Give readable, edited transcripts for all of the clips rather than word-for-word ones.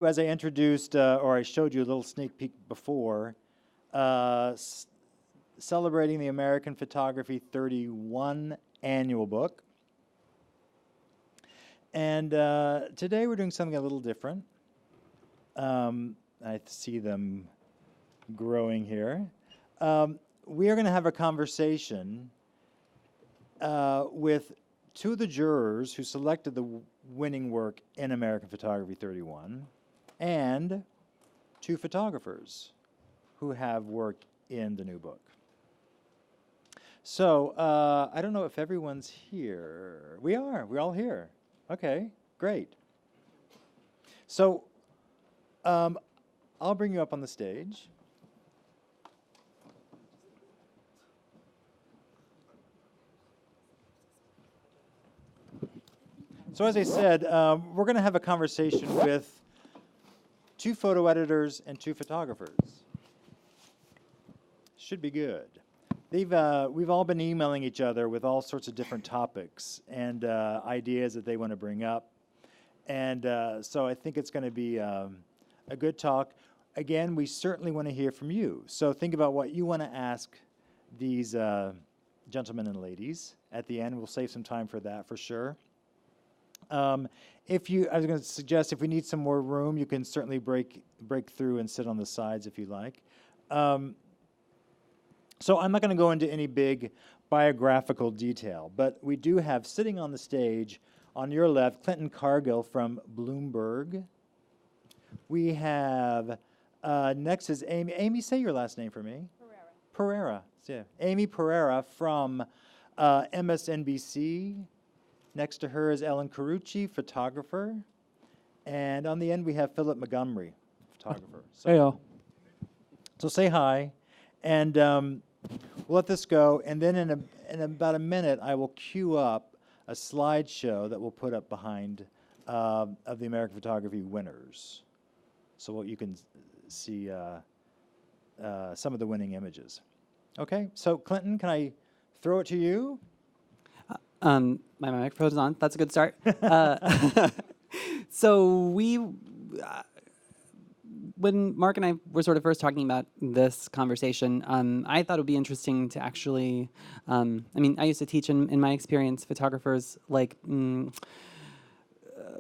As I introduced, or I showed you a little sneak peek before, uh, s- celebrating the American Photography 31 annual book. And today we're doing something a little different. I see them growing here. We are going to have a conversation with two of the jurors who selected the winning work in American Photography 31, and two photographers who have work in the new book. So I don't know if everyone's here. We're all here. Okay, great. So I'll bring you up on the stage. So as I said, we're going to have a conversation with two photo editors and two photographers. Should be good. We've all been emailing each other with all sorts of different topics and ideas that they want to bring up. And so I think it's going to be a good talk. Again, we certainly want to hear from you. So think about what you want to ask these gentlemen and ladies at the end. We'll save some time for that for sure. I was going to suggest if we need some more room, you can certainly break through and sit on the sides if you like. So I'm not going to go into any big biographical detail, but we do have sitting on the stage on your left, Clinton Cargill from Bloomberg. We have, next is Amy. Amy, say your last name for me. Pereira. Yeah. Amy Pereira from MSNBC. Next to her is Ellen Carucci, photographer. And on the end, we have Philip Montgomery, photographer. So, Hey, y'all. So say hi, and we'll let this go. And then in about a minute, I will queue up a slideshow that we'll put up behind of the American Photography winners. So you can see some of the winning images. Okay, so Clinton, can I throw it to you? My microphone's on. That's a good start. So when Mark and I were sort of first talking about this conversation, I thought it would be interesting to actually, I used to teach in my experience, photographers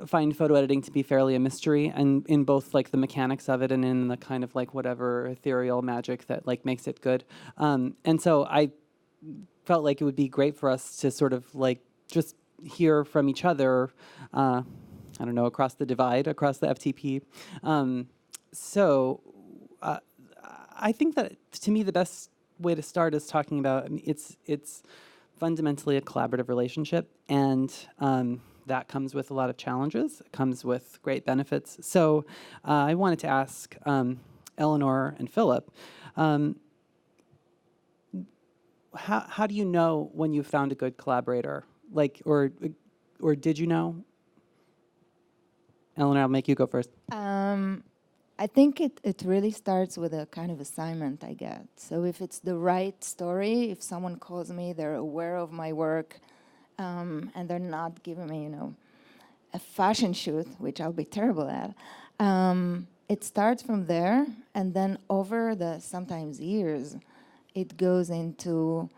find photo editing to be fairly a mystery, and in both like the mechanics of it and in the kind of like whatever ethereal magic that like makes it good. And so I felt like it would be great for us to sort of like just hear from each other, I don't know, across the divide, across the FTP. So I think that to me the best way to start is talking about, it's fundamentally a collaborative relationship, and that comes with a lot of challenges. It comes with great benefits. So I wanted to ask Eleanor and Philip, how do you know when you've found a good collaborator? Like, or did you know? Eleanor, I'll make you go first. I think it really starts with a kind of assignment I get. So if it's the right story, if someone calls me, they're aware of my work, and they're not giving me, a fashion shoot, which I'll be terrible at. It starts from there, and then over the sometimes years, it goes into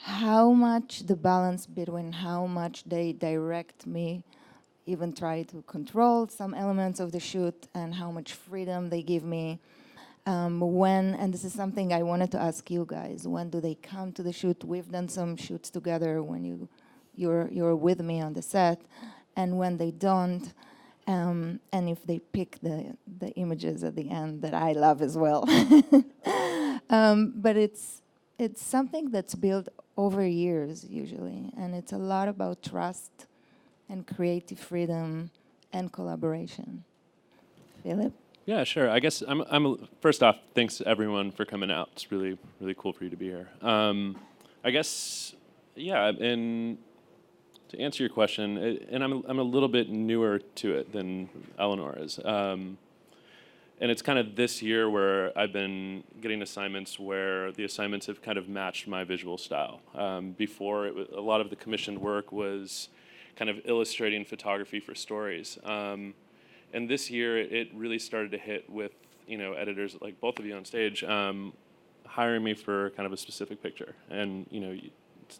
how much the balance between how much they direct me, even try to control some elements of the shoot, and how much freedom they give me. And this is something I wanted to ask you guys, when do they come to the shoot? We've done some shoots together when you're with me on the set, and when they don't, and if they pick the images at the end that I love as well. But it's something that's built over years usually, and it's a lot about trust and creative freedom and collaboration. Philip? Yeah, sure. I guess first off, thanks everyone for coming out. It's really, really cool for you to be here. I guess, yeah, and to answer your question, and I'm a little bit newer to it than Eleanor is. And it's kind of this year where I've been getting assignments where the assignments have kind of matched my visual style. Before, a lot of the commissioned work was kind of illustrating photography for stories. And this year, it really started to hit with, editors like both of you on stage, hiring me for kind of a specific picture. And,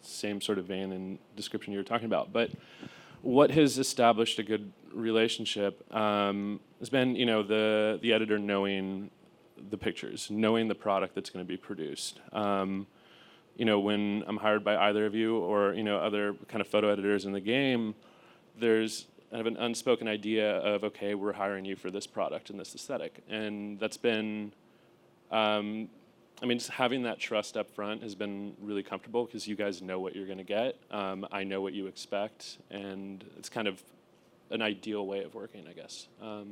same sort of vein and description you were talking about. But what has established a good relationship has been, the editor knowing the pictures, knowing the product that's going to be produced. When I'm hired by either of you or, other kind of photo editors in the game, there's kind of an unspoken idea of, okay, we're hiring you for this product and this aesthetic. And that's been, just having that trust up front has been really comfortable because you guys know what you're going to get. I know what you expect, and it's kind of an ideal way of working, I guess. Yeah.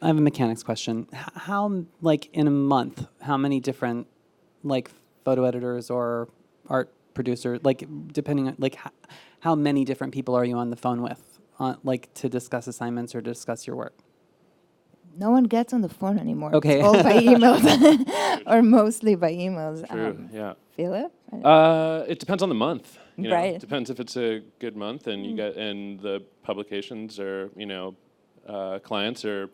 I have a mechanics question. How, like, in a month, how many different, like, photo editors or art producers, like, depending on, like, how many different people are you on the phone with, like, to discuss assignments or discuss your work? No one gets on the phone anymore. Okay. It's all by emails, or mostly by emails. True, yeah. Philip? It depends on the month. Right. It depends if it's a good month and you get, and the publications or, clients are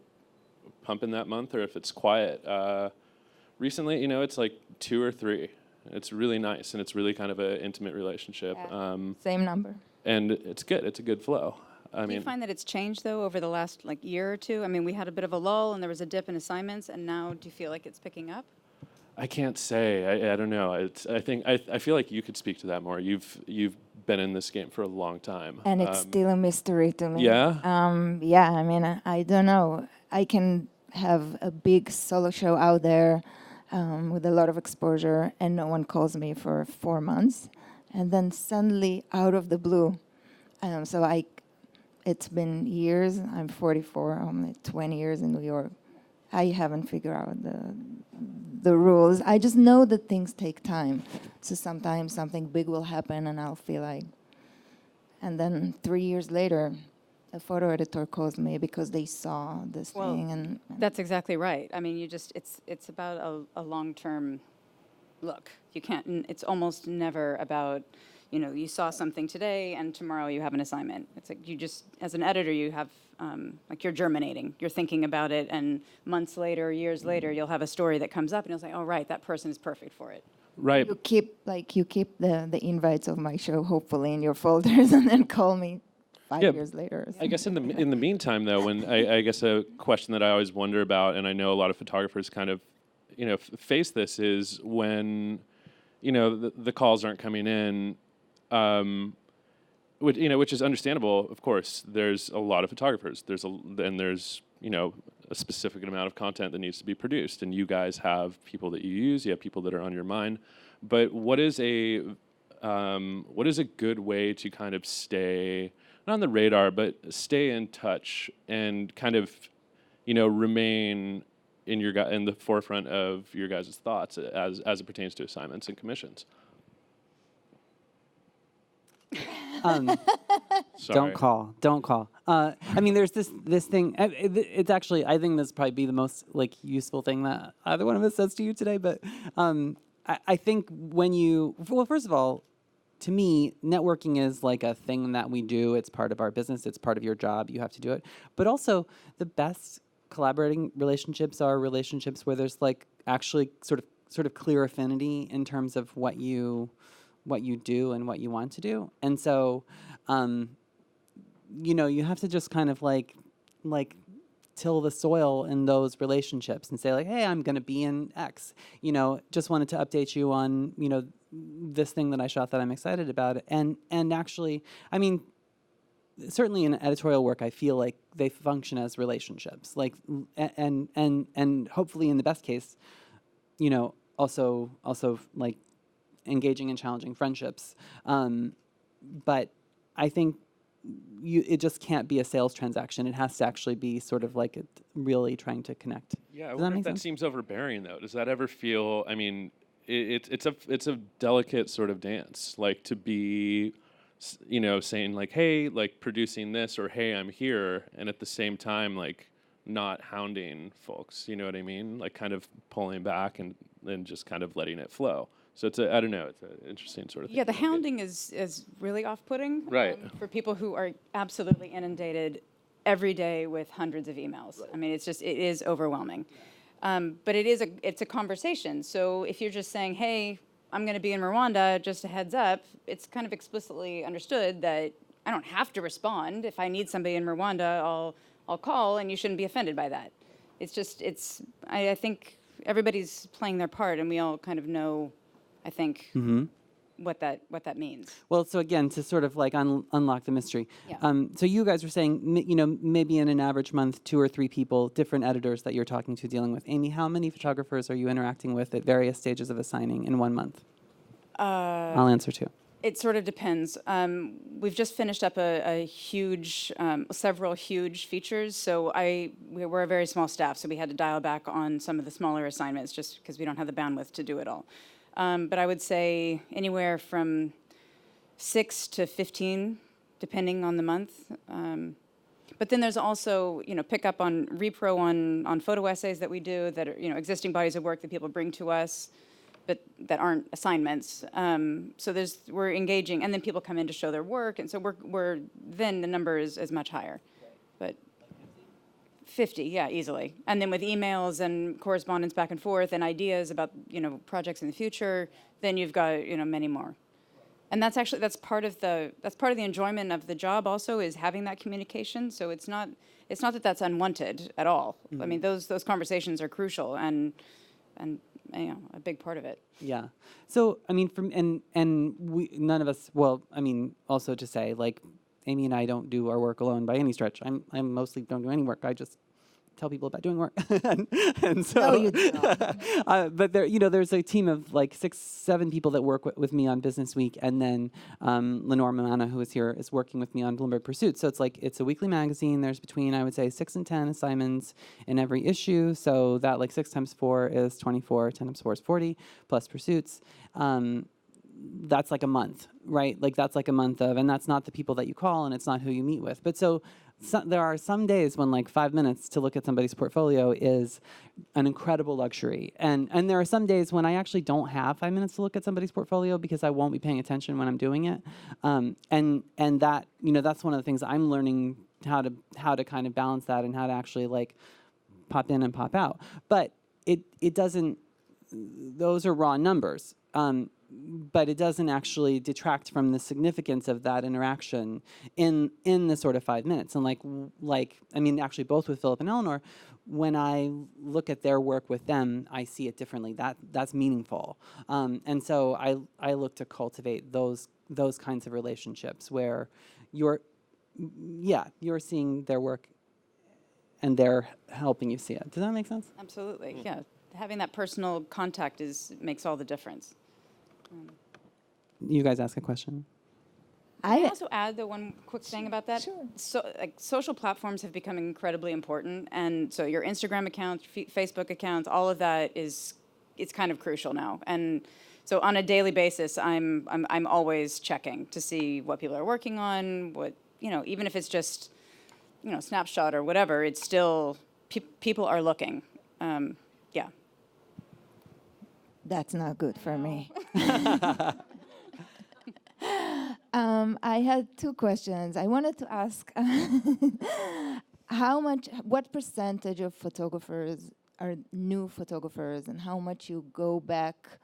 pumping that month, or if it's quiet. Recently, it's like 2 or 3. It's really nice, and it's really kind of an intimate relationship. Yeah. Same number. And it's good. It's a good flow. Do you find that it's changed, though, over the last year or two? I mean, we had a bit of a lull, and there was a dip in assignments, and now do you feel like it's picking up? I can't say. I don't know. I feel like you could speak to that more. You've been in this game for a long time. And it's still a mystery to me. Yeah? Yeah, I mean, I don't know. I can have a big solo show out there with a lot of exposure, and no one calls me for 4 months. And then suddenly, out of the blue, it's been years. I'm 44. I'm like 20 years in New York. I haven't figured out the rules. I just know that things take time. So sometimes something big will happen, and I'll feel like. And then 3 years later, a photo editor calls me because they saw this thing. And That's exactly right. I mean, it's about a long-term look. You can't. It's almost never about. You saw something today, and tomorrow you have an assignment. It's like you just, as an editor, you have, you're germinating. You're thinking about it, and months later, years later, you'll have a story that comes up, and you'll say, oh, right, that person is perfect for it. Right. you keep the invites of my show hopefully in your folders, and then call me 5 years later. I guess in the meantime, though, when I guess a question that I always wonder about, and I know a lot of photographers kind of, face this, is when, the calls aren't coming in. Which is understandable, of course. There's a lot of photographers. There's a specific amount of content that needs to be produced, and you guys have people that you use. You have people that are on your mind. But what is a good way to kind of stay not on the radar, but stay in touch and kind of, remain in the forefront of your guys' thoughts as it pertains to assignments and commissions? Don't call. I mean, there's this thing. It's actually, I think this would probably be the most useful thing that either one of us says to you today. But I think first of all, to me, networking is like a thing that we do. It's part of our business. It's part of your job. You have to do it. But also, the best collaborating relationships are relationships where there's actually sort of clear affinity in terms of what you do and what you want to do. And so, you have to just kind of till the soil in those relationships and say hey, I'm going to be in X, just wanted to update you on, this thing that I shot that I'm excited about. And actually, I mean, certainly in editorial work, I feel like they function as relationships, and hopefully in the best case, also engaging in challenging friendships. But I think it just can't be a sales transaction. It has to actually be sort of really trying to connect. Yeah, I wonder if that seems overbearing, though. Does that ever feel, I mean, it's a delicate sort of dance, to be, saying hey, producing this, or hey, I'm here, and at the same time, not hounding folks, you know what I mean? Kind of pulling back and just kind of letting it flow. So it's I don't know, it's an interesting sort of thing. Yeah, the hounding is really off-putting. Right. For people who are absolutely inundated every day with hundreds of emails. I mean, it is overwhelming. But it's a conversation. So if you're just saying, hey, I'm going to be in Rwanda, just a heads up, it's kind of explicitly understood that I don't have to respond. If I need somebody in Rwanda, I'll call, and you shouldn't be offended by that. I think everybody's playing their part, and we all kind of know, I think, what that means. Well, so again, to sort of like unlock the mystery. Yeah. So you guys were saying, maybe in an average month, 2 or 3 people, different editors that you're talking to, dealing with. Amy, how many photographers are you interacting with at various stages of a signing in 1 month? I'll answer 2. It sort of depends. We've just finished up several huge features. So we're a very small staff, so we had to dial back on some of the smaller assignments just because we don't have the bandwidth to do it all. But I would say anywhere from 6 to 15, depending on the month. But then there's also, pick up on repro on photo essays that we do that are, existing bodies of work that people bring to us, but that aren't assignments. So we're engaging, and then people come in to show their work, and so then the number is much higher. But 50, yeah, easily. And then with emails and correspondence back and forth and ideas about, projects in the future, then you've got, many more. And that's part of the enjoyment of the job also, is having that communication. So it's not that that's unwanted at all. I mean, those conversations are crucial and a big part of it. Yeah. So, I mean, we, none of us, well, I mean, also to say, like, Amy and I don't do our work alone by any stretch. I'm mostly don't do any work. I just tell people about doing work. and so, No, you don't. but there's a team of like 6, 7 people that work with me on Business Week, and then Lenore Mamana, who is here, is working with me on Bloomberg Pursuit. So it's a weekly magazine. There's between, I would say, 6 and 10 assignments in every issue. So that, like, 6 times 4 is 24, 10 times 4 is 40, plus pursuits. That's like a month, right? Like, that's like a month of, and that's not the people that you call, and it's not who you meet with. But so there are some days when, like, 5 minutes to look at somebody's portfolio is an incredible luxury. And there are some days when I actually don't have 5 minutes to look at somebody's portfolio because I won't be paying attention when I'm doing it. And that, that's one of the things I'm learning how to kind of balance that, and how to actually, like, pop in and pop out. But it doesn't, those are raw numbers. But it doesn't actually detract from the significance of that interaction in the sort of 5 minutes. And like I mean, actually, both with Philip and Eleanor, when I look at their work with them, I see it differently. That's meaningful. And so I look to cultivate those kinds of relationships where you're seeing their work and they're helping you see it. Does that make sense? Absolutely, yeah. Having that personal contact makes all the difference. You guys ask a question. Can I also add the one quick thing about that? Sure. So, like, social platforms have become incredibly important, and so your Instagram account, Facebook accounts, all of that it's kind of crucial now. And so on a daily basis, I'm always checking to see what people are working on, what, even if it's just, snapshot or whatever, it's still people are looking. Yeah. That's not good for me. I had 2 questions. I wanted to ask what percentage of photographers are new photographers, and how much you go back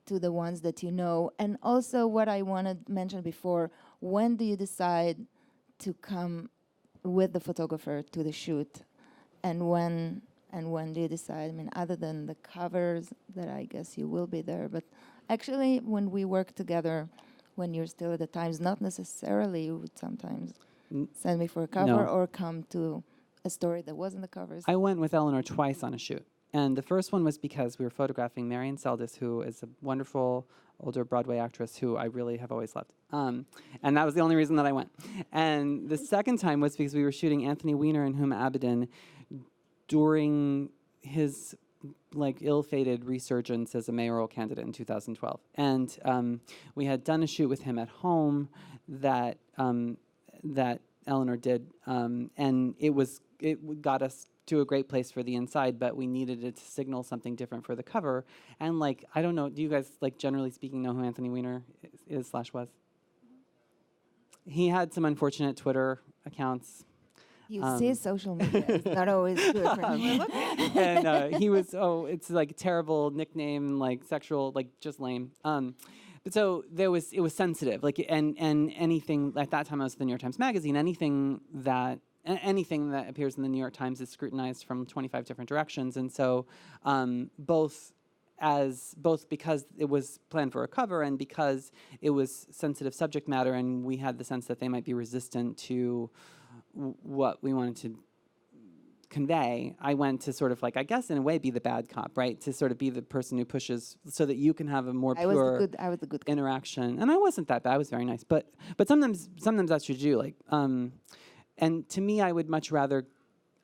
to the ones that you know? And also, what I wanted to mention before, when do you decide to come with the photographer to the shoot? And when do you decide? I mean, other than the covers, that I guess you will be there, but actually, when we work together, when you're still at the Times, not necessarily you would sometimes send me for a cover or come to a story that wasn't the covers. I went with Eleanor twice on a shoot. And the first one was because we were photographing Marion Seldes, who is a wonderful older Broadway actress who I really have always loved. And that was the only reason that I went. And the second time was because we were shooting Anthony Weiner and Huma Abedin during his ill-fated resurgence as a mayoral candidate in 2012. And we had done a shoot with him at home that Eleanor did, and it got us to a great place for the inside, but we needed it to signal something different for the cover. And like, I don't know, do you guys, like, generally speaking, know who Anthony Weiner is/was? He had some unfortunate Twitter accounts. You see, social media is not always good for me. And he was, it's like a terrible nickname, like sexual, like just lame. But so it was sensitive, like, and anything, at that time I was at the New York Times Magazine, anything that appears in the New York Times is scrutinized from 25 different directions. And so both because it was planned for a cover and because it was sensitive subject matter, and we had the sense that they might be resistant to what we wanted to convey, I went to sort of, like, I guess in a way be the bad cop, right? To sort of be the person who pushes so that you can have a more pure I was the good cop. interaction. And I wasn't that bad. I was very nice. But sometimes that's what you do. Like, and to me, I would much rather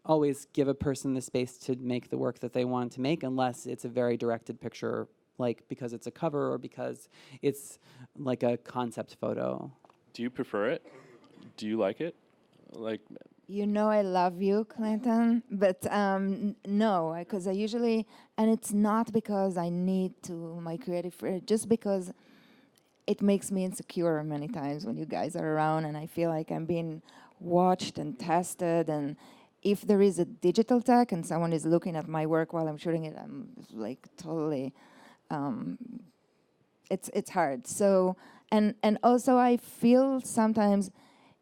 always give a person the space to make the work that they want to make, unless it's a very directed picture, like because it's a cover or because it's like a concept photo. Do you prefer it? Do you like it? Like, You know I love you, Clinton, but no, because I usually, and it's not because I need to, my creative, just because it makes me insecure many times when you guys are around and I feel like I'm being watched and tested, and if there is a digital tech and someone is looking at my work while I'm shooting it, I'm like totally, it's hard. So, and also I feel sometimes,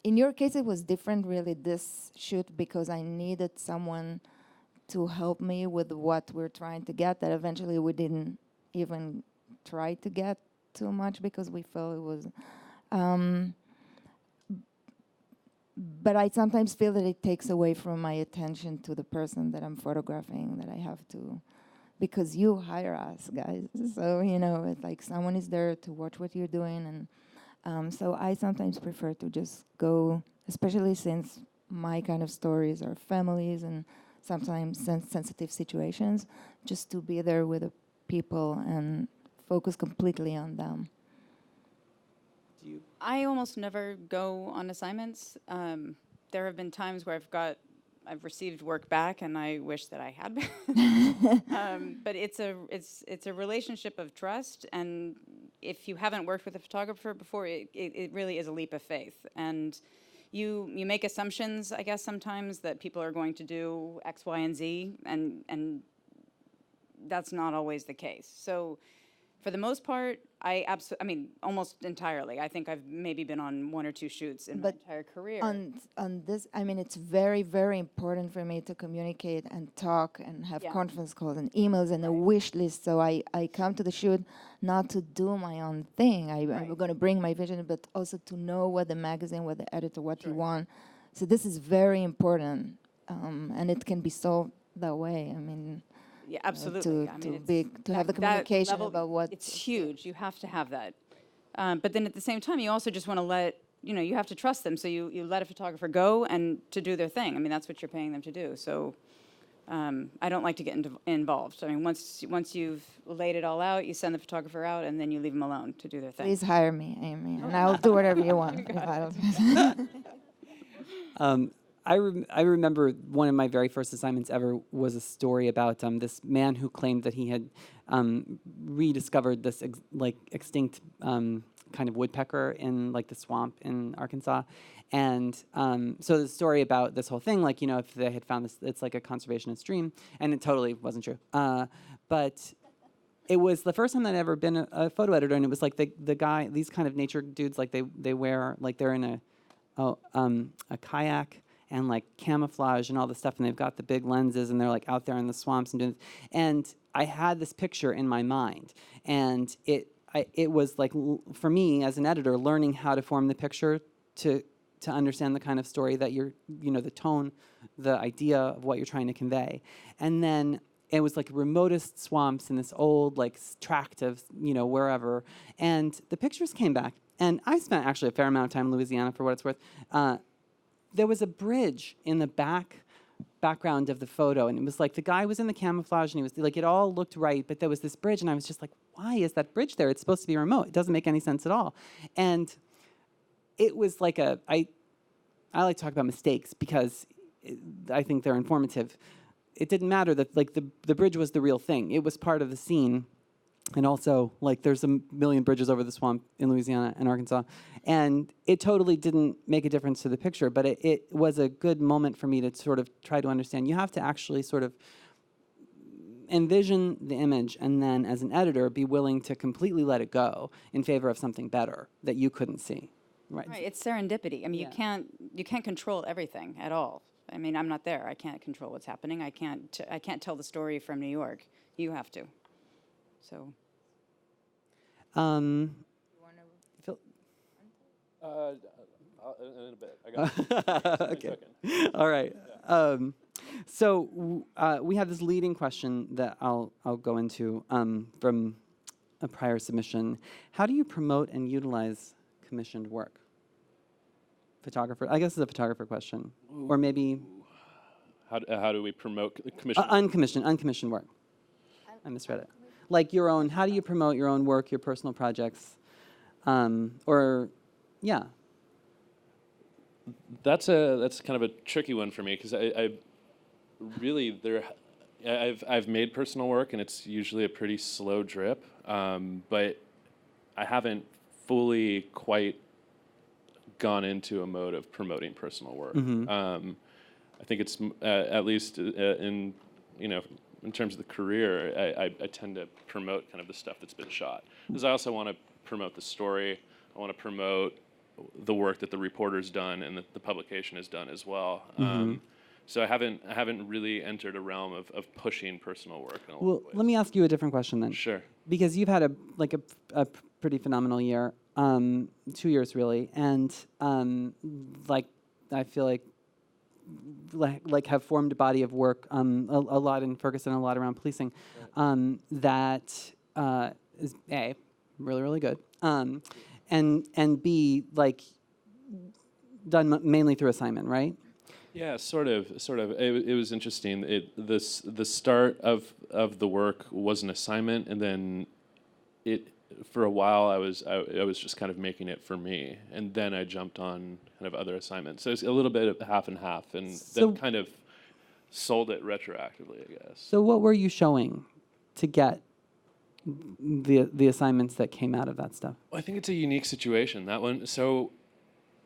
in your case, it was different, really, this shoot, because I needed someone to help me with what we're trying to get, that eventually we didn't even try to get too much because we felt it was... but I sometimes feel that it takes away from my attention to the person that I'm photographing, that I have to... Because you hire us, guys. So, you know, it's like someone is there to watch what you're doing, and... so I sometimes prefer to just go, especially since my kind of stories are families and sometimes sensitive situations, just to be there with the people and focus completely on them. I almost never go on assignments. There have been times where I've received work back, and I wish that I had been. But it's a relationship of trust, and if you haven't worked with a photographer before, it really is a leap of faith. And you make assumptions, I guess, sometimes that people are going to do X, Y, and Z, and that's not always the case. So for the most part, I mean, almost entirely. I think I've maybe been on 1 or 2 shoots in my entire career. On this, I mean, it's very, very important for me to communicate and talk and have conference calls and emails and a wish list. So I come to the shoot not to do my own thing. I'm going to bring my vision, but also to know what the magazine, what the editor, what you want. So this is very important, and it can be solved that way. I mean... Yeah, absolutely. To have the communication about what... It's huge. You have to have that. But then at the same time, you also just want to you have to trust them. So you let a photographer go and to do their thing. I mean, that's what you're paying them to do. So I don't like to get involved. I mean, once you've laid it all out, you send the photographer out, and then you leave them alone to do their thing. Please hire me, Amy, and I'll do whatever you want. I remember one of my very first assignments ever was a story about this man who claimed that he had rediscovered this extinct kind of woodpecker in like the swamp in Arkansas. And so the story about this whole thing, like, you know, if they had found this, it's like a conservationist dream, and it totally wasn't true. But it was the first time that I'd ever been a photo editor, and it was like the guy, these kind of nature dudes, like they wear, like they're in a kayak and like camouflage and all this stuff, and they've got the big lenses, and they're like out there in the swamps and doing this. And I had this picture in my mind, and it was like, for me as an editor, learning how to form the picture to understand the kind of story that you're, you know, the tone, the idea of what you're trying to convey. And then it was like remotest swamps in this old like tract of, you know, wherever. And the pictures came back, and I spent actually a fair amount of time in Louisiana, for what it's worth. There was a bridge in the background of the photo, and it was like the guy was in the camouflage, and he was like, it all looked right, but there was this bridge, and I was just like, why is that bridge there? It's supposed to be remote. It doesn't make any sense at all. And it was like I like to talk about mistakes because I think they're informative. it didn't matter that like the bridge was the real thing. It was part of the scene. And also, like, there's a million bridges over the swamp in Louisiana and Arkansas. And it totally didn't make a difference to the picture, but it was a good moment for me to sort of try to understand. You have to actually sort of envision the image and then, as an editor, be willing to completely let it go in favor of something better that you couldn't see. Right. Right, it's serendipity. I mean, Yeah. you can't control everything at all. I mean, I'm not there. I can't control what's happening. I can't tell the story from New York. You have to. So. Phil- In a bit. I got okay. All right. So we have this leading question that I'll go into from a prior submission. How do you promote and utilize commissioned work? Photographer. I guess it's a photographer question, or maybe How do we promote commission? Uncommissioned work. I misread it. Like your own. How do you promote your own work, your personal projects, or yeah. That's kind of a tricky one for me because I really I've made personal work and it's usually a pretty slow drip, but I haven't fully quite gone into a mode of promoting personal work. I think it's at least in terms of the career, I tend to promote kind of the stuff that's been shot because I also want to promote the story. I want to promote the work that the reporter's done and that the publication has done as well. So I haven't really entered a realm of pushing personal work in a lot of ways. Let me ask you a different question then. Sure. Because you've had a pretty phenomenal year, 2 years really, and like I feel like have formed a body of work, a lot in Ferguson, a lot around policing, that is A, really, really good, and B, like done mainly through assignment, right? Yeah, sort of. It was interesting. The start of the work was an assignment, and then for a while I was just kind of making it for me, and then I jumped on kind of other assignments. So it's a little bit of half and half, and then kind of sold it retroactively, I guess. So what were you showing to get the assignments that came out of that stuff? Well, I think it's a unique situation, that one. So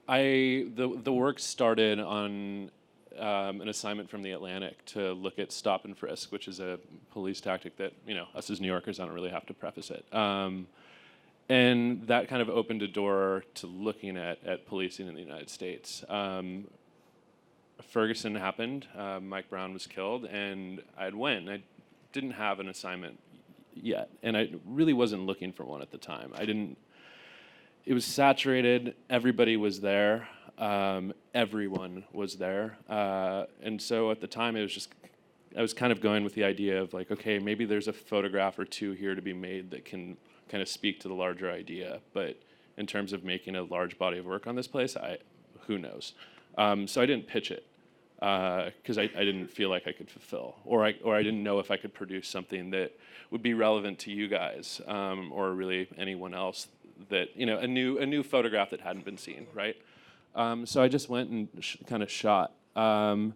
the work started on an assignment from the Atlantic to look at stop and frisk, which is a police tactic that, us as New Yorkers, I don't really have to preface it. And that kind of opened a door to looking at policing in the United States. Ferguson happened, Mike Brown was killed, and I'd went. I didn't have an assignment yet, and I really wasn't looking for one at the time. It was saturated, everybody was there, everyone was there, and so at the time I was kind of going with the idea of like, okay, maybe there's a photograph or two here to be made that can kind of speak to the larger idea, but in terms of making a large body of work on this place, who knows? So I didn't pitch it because I didn't feel like I could fulfill, or I didn't know if I could produce something that would be relevant to you guys or really anyone else. That a new photograph that hadn't been seen, right? So I just went and kind of shot, and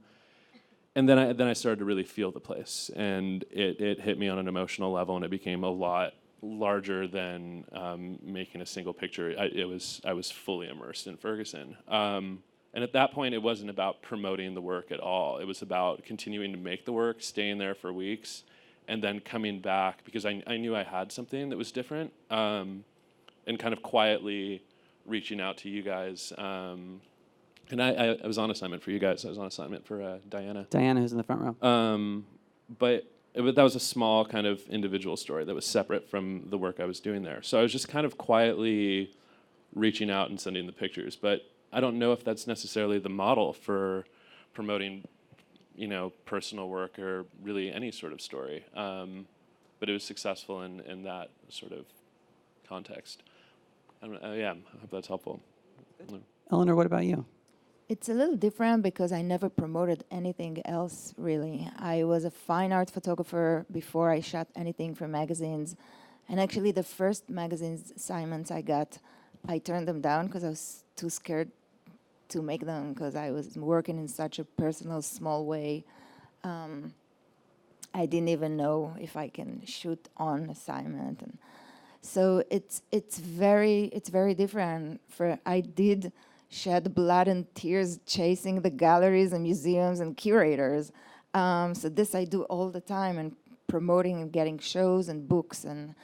then I started to really feel the place, and it hit me on an emotional level, and it became a lot larger than making a single picture. I was fully immersed in Ferguson. And at that point, it wasn't about promoting the work at all. It was about continuing to make the work, staying there for weeks, and then coming back because I knew I had something that was different, and kind of quietly reaching out to you guys. And I was on assignment for you guys. I was on assignment for Diana. Diana, who's in the front row. But that was a small kind of individual story that was separate from the work I was doing there. So I was just kind of quietly reaching out and sending the pictures. But I don't know if that's necessarily the model for promoting, personal work or really any sort of story. But it was successful in that sort of context. I hope that's helpful. Eleanor, what about you? It's a little different because I never promoted anything else, really. I was a fine art photographer before I shot anything for magazines. And actually, the first magazines assignments I got, I turned them down because I was too scared to make them because I was working in such a personal, small way. I didn't even know if I can shoot on assignment, and so it's very different. For I did shed blood and tears chasing the galleries and museums and curators. So this I do all the time, and promoting and getting shows and books, and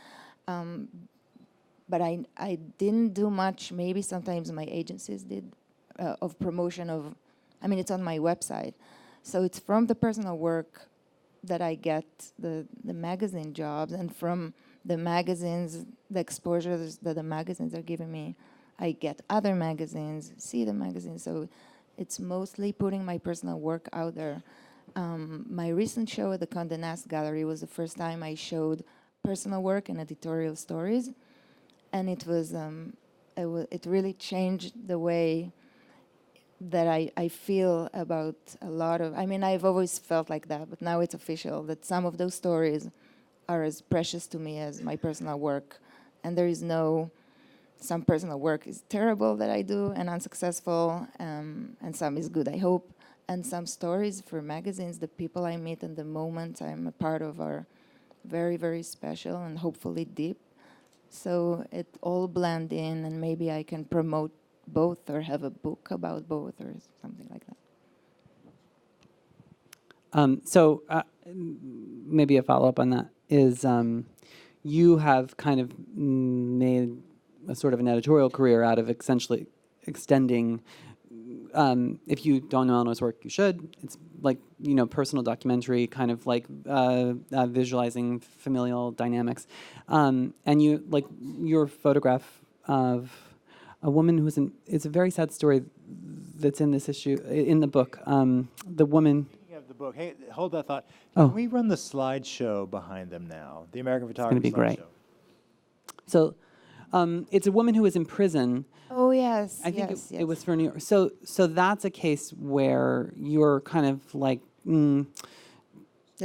but I didn't do much. Maybe sometimes my agencies did of promotion of. I mean, it's on my website, so it's from the personal work that I get the magazine jobs, and from the magazines, the exposures that the magazines are giving me, I get other magazines, see the magazines. So it's mostly putting my personal work out there. My recent show at the Condé Nast Gallery was the first time I showed personal work and editorial stories, and it really changed the way that I feel about a lot of, I mean, I've always felt like that, but now it's official that some of those stories are as precious to me as my personal work. And there is no, some personal work is terrible that I do and unsuccessful, and some is good, I hope. And some stories for magazines, the people I meet and the moments I'm a part of are very, very special and hopefully deep. So it all blend in, and maybe I can promote both or have a book about both or something like that. So maybe a follow-up on that is you have kind of made a sort of an editorial career out of essentially extending, if you don't know Eleanor's work, you should. It's like, you know, personal documentary, kind of like visualizing familial dynamics. And you, like, your photograph of a woman who's it's a very sad story that's in this issue, in the book. The woman. Speaking of the book, hey, hold that thought. Oh. Can we run the slideshow behind them now? The American It's Photography going to be great. slideshow. So it's a woman who was in prison. Oh, yes. I think yes, it was for New York. So that's a case where you're kind of like, the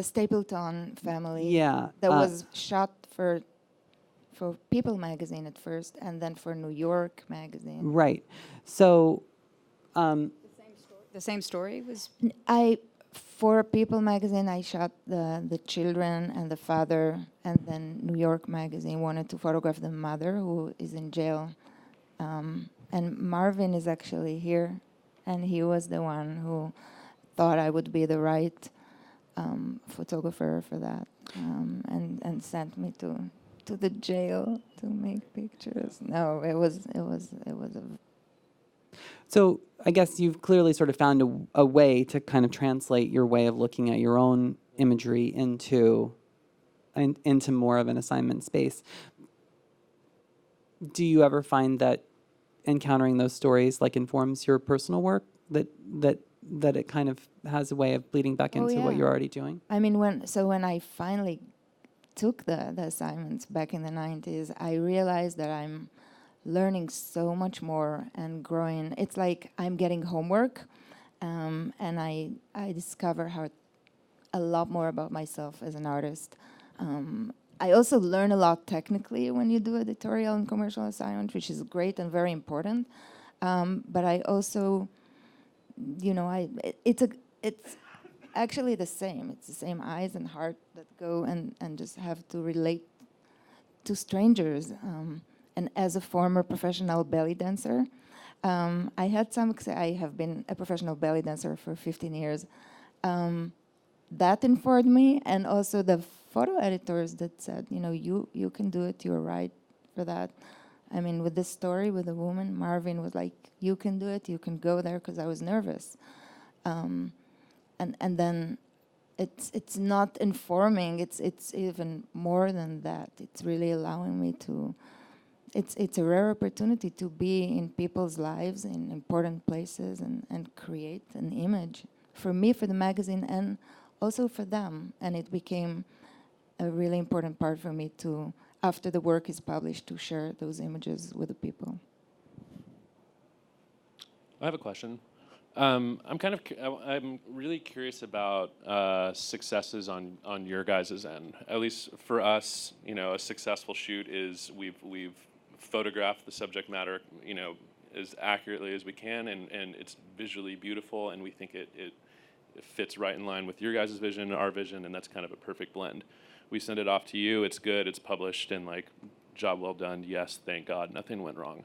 Stapleton family. Yeah, That was shot for People magazine at first, and then for New York magazine. right. So The same story was. For People magazine, I shot the children and the father, and then New York magazine wanted to photograph the mother who is in jail. And Marvin is actually here, and he was the one who thought I would be the right photographer for that, and sent me to the jail to make pictures. No, it was a. So I guess you've clearly sort of found a way to kind of translate your way of looking at your own imagery into more of an assignment space. Do you ever find that encountering those stories like informs your personal work, that it kind of has a way of bleeding back Oh, into what yeah. you're already doing? I mean, when I finally took the assignments back in the 90s, I realized that I'm learning so much more and growing. It's like I'm getting homework, and I discover a lot more about myself as an artist. I also learn a lot technically when you do editorial and commercial assignment, which is great and very important. But I also, you know, it's actually the same. It's the same eyes and heart that go and just have to relate to strangers. And as a former professional belly dancer, I have been a professional belly dancer for 15 years. That informed me, and also the photo editors that said, you know, you can do it, you're right for that. I mean, with this story with the woman, Marvin was like, you can do it, you can go there, because I was nervous. And then it's not informing, it's even more than that. It's really allowing me to, it's a rare opportunity to be in people's lives in important places and create an image for me, for the magazine, and also for them. And it became a really important part for me to, after the work is published, to share those images with the people. I have a question. I'm really curious about successes on your guys' end. At least for us, you know, a successful shoot is we've photographed the subject matter, you know, as accurately as we can, and it's visually beautiful, and we think it fits right in line with your guys' vision, our vision, and that's kind of a perfect blend. We send it off to you, it's good, it's published, and like, job well done, yes, thank God, nothing went wrong.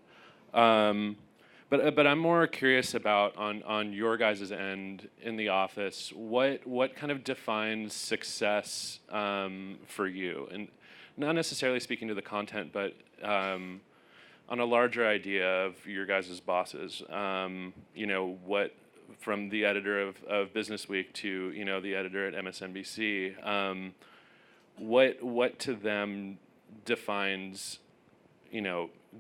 But I'm more curious about on your guys' end in the office, what kind of defines success for you? And not necessarily speaking to the content, but on a larger idea of your guys' bosses, what from the editor of Business Week to the editor at MSNBC, what to them defines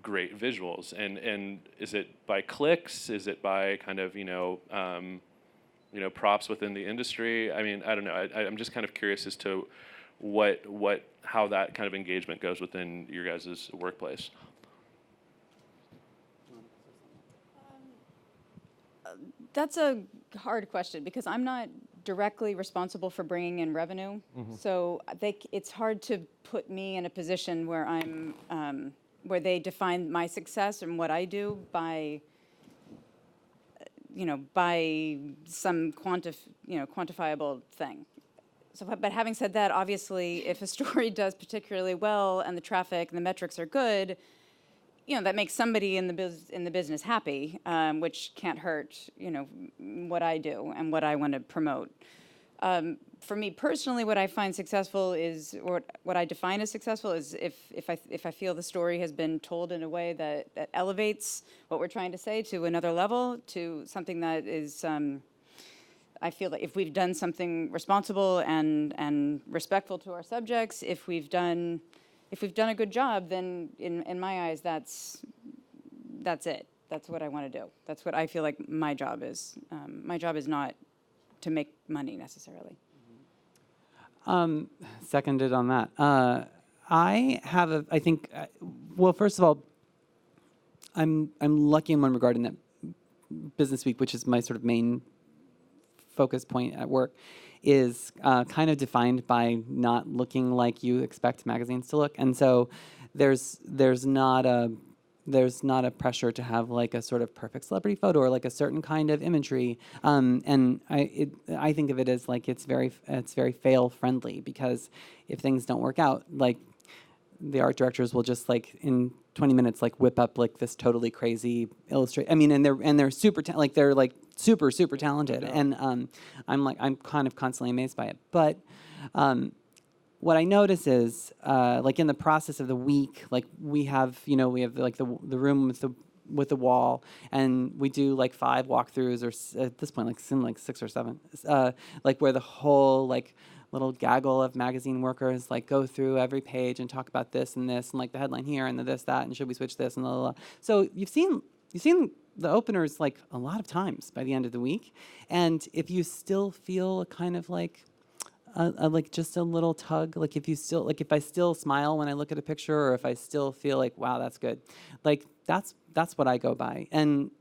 great visuals, and is it by clicks? Is it by kind of props within the industry? I mean, I don't know. I'm just kind of curious as to how that kind of engagement goes within your guys' workplace. That's a hard question because I'm not directly responsible for bringing in revenue. So it's hard to put me in a position where I'm where they define my success and what I do by by some quantifiable thing. So, but having said that, obviously, if a story does particularly well and the traffic and the metrics are good, that makes somebody in the business happy, which can't hurt, what I do and what I want to promote. For me personally, what I find successful is, or what I define as successful is if I feel the story has been told in a way that elevates what we're trying to say to another level, to something that is, I feel that if we've done something responsible and respectful to our subjects, if we've done a good job, then in my eyes, that's it. That's what I want to do. That's what I feel like my job is. My job is not to make money necessarily. Seconded on that. I think, well, first of all, I'm lucky in one regard in that Business Week, which is my sort of main focus point at work, is kind of defined by not looking like you expect magazines to look, and so there's not a pressure to have like a sort of perfect celebrity photo or like a certain kind of imagery, and I think of it as like it's very fail friendly, because if things don't work out, like the art directors will just like in 20 minutes like whip up like this totally crazy illustrate. I mean, and they're super they're like super talented, and I'm kind of constantly amazed by it. But what I notice is like in the process of the week, like we have like the room with the wall, and we do like 5 walkthroughs, or at this point like 6 or 7, like where the whole like little gaggle of magazine workers like go through every page and talk about this and this and like the headline here and the this that and should we switch this and blah, blah, blah. So you've seen the openers like a lot of times by the end of the week, and if you still feel a kind of like like just a little tug, like if I still smile when I look at a picture, or if I still feel like, wow, that's good, like that's what I go by, and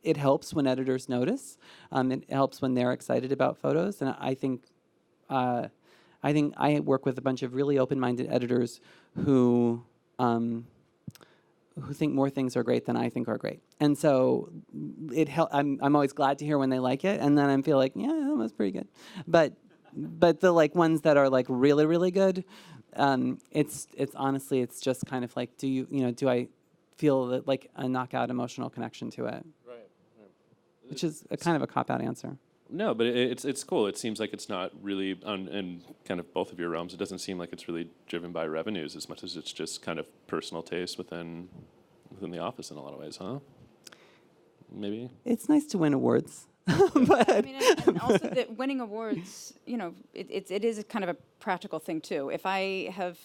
it helps when editors notice. It helps when they're excited about photos, and I think I work with a bunch of really open-minded editors who think more things are great than I think are great, and so I'm always glad to hear when they like it, and then I feel like, yeah, that was pretty good, but the like ones that are like really really good, it's honestly it's just kind of like, do I feel that like a knockout emotional connection to it, which is a kind of a cop-out answer. No, but it's cool. It seems like it's not really in kind of both of your realms. It doesn't seem like it's really driven by revenues as much as it's just kind of personal taste within the office in a lot of ways, huh? Maybe. It's nice to win awards. But I mean, and also that winning awards, it is kind of a practical thing too. If I have,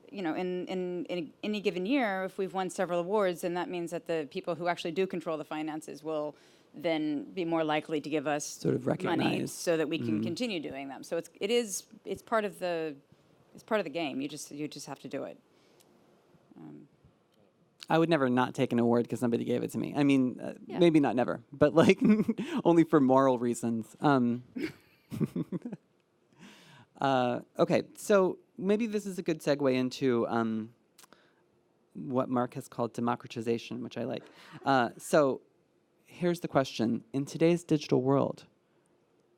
in any given year, if we've won several awards, then that means that the people who actually do control the finances will then be more likely to give us sort of money recognize. so that we can continue doing them. So it's part of the game. You just have to do it. I would never not take an award because somebody gave it to me. I mean, maybe not never, but like only for moral reasons. Okay, so maybe this is a good segue into what Mark has called democratization, which I like. So here's the question. In today's digital world,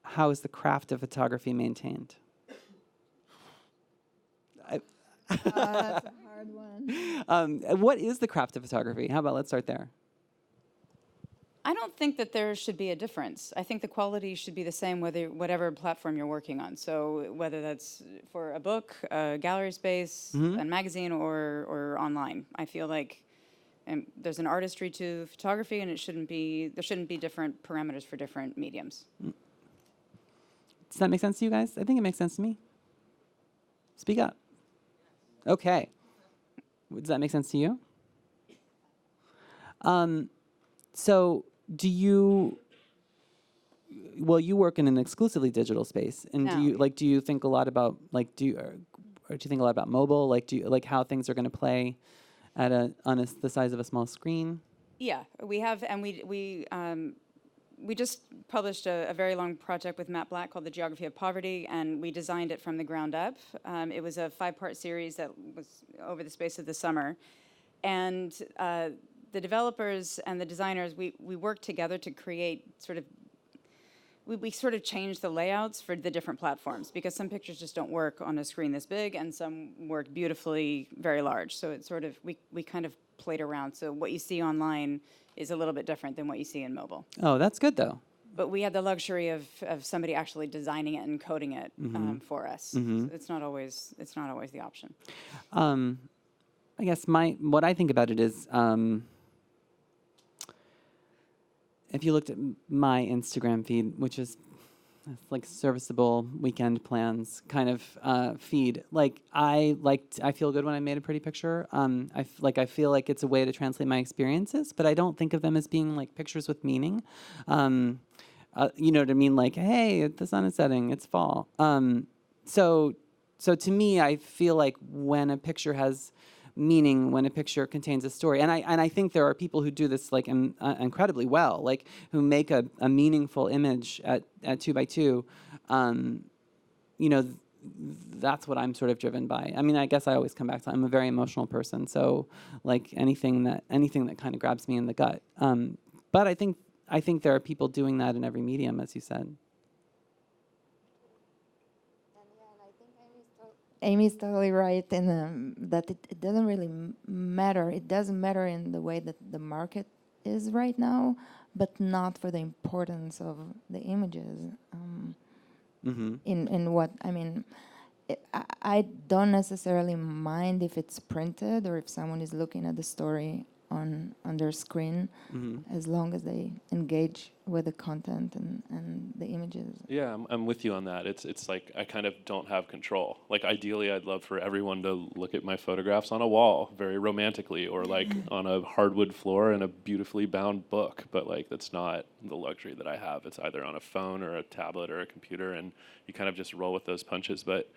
how is the craft of photography maintained? That's a hard one. What is the craft of photography? How about let's start there? I don't think that there should be a difference. I think the quality should be the same whatever platform you're working on. So whether that's for a book, a gallery space, a magazine, or online. I feel like there's an artistry to photography, and there shouldn't be different parameters for different mediums. Does that make sense to you guys? I think it makes sense to me. Speak up. Okay. Does that make sense to you? So do you, well, you work in an exclusively digital space, and No. do you think a lot about, like, do you think a lot about mobile? Like, do you, like, how things are going to play at the size of a small screen? Yeah, we have, and we just published a very long project with Matt Black called The Geography of Poverty, and we designed it from the ground up. It was a 5-part series that was over the space of the summer. And the developers and the designers, we worked together to create we sort of changed the layouts for the different platforms, because some pictures just don't work on a screen this big, and some work beautifully very large. So it's sort of, we kind of played around. So what you see online is a little bit different than what you see in mobile. Oh, that's good, though. But we had the luxury of somebody actually designing it and coding it for us. So it's not always the option. I guess what I think about it is, if you looked at my Instagram feed, which is like serviceable weekend plans kind of feed, I feel good when I made a pretty picture. I feel like it's a way to translate my experiences, but I don't think of them as being like pictures with meaning. You know what I mean? Like, hey, the sun is setting, it's fall. So to me, I feel like when a picture has meaning, when a picture contains a story, and I think there are people who do this like incredibly well, like who make a meaningful image at 2x2. You know, that's what I'm sort of driven by. I mean, I guess I always come back to, I'm a very emotional person, so like anything that kind of grabs me in the gut. But I think there are people doing that in every medium, as you said. Amy's totally right in that it doesn't really matter. It doesn't matter in the way that the market is right now, but not for the importance of the images. In what, I mean, I don't necessarily mind if it's printed or if someone is looking at the story on their screen, as long as they engage with the content and the images. Yeah, I'm with you on that. It's like I kind of don't have control. Like ideally, I'd love for everyone to look at my photographs on a wall very romantically, or like on a hardwood floor in a beautifully bound book. But like that's not the luxury that I have. It's either on a phone or a tablet or a computer, and you kind of just roll with those punches. But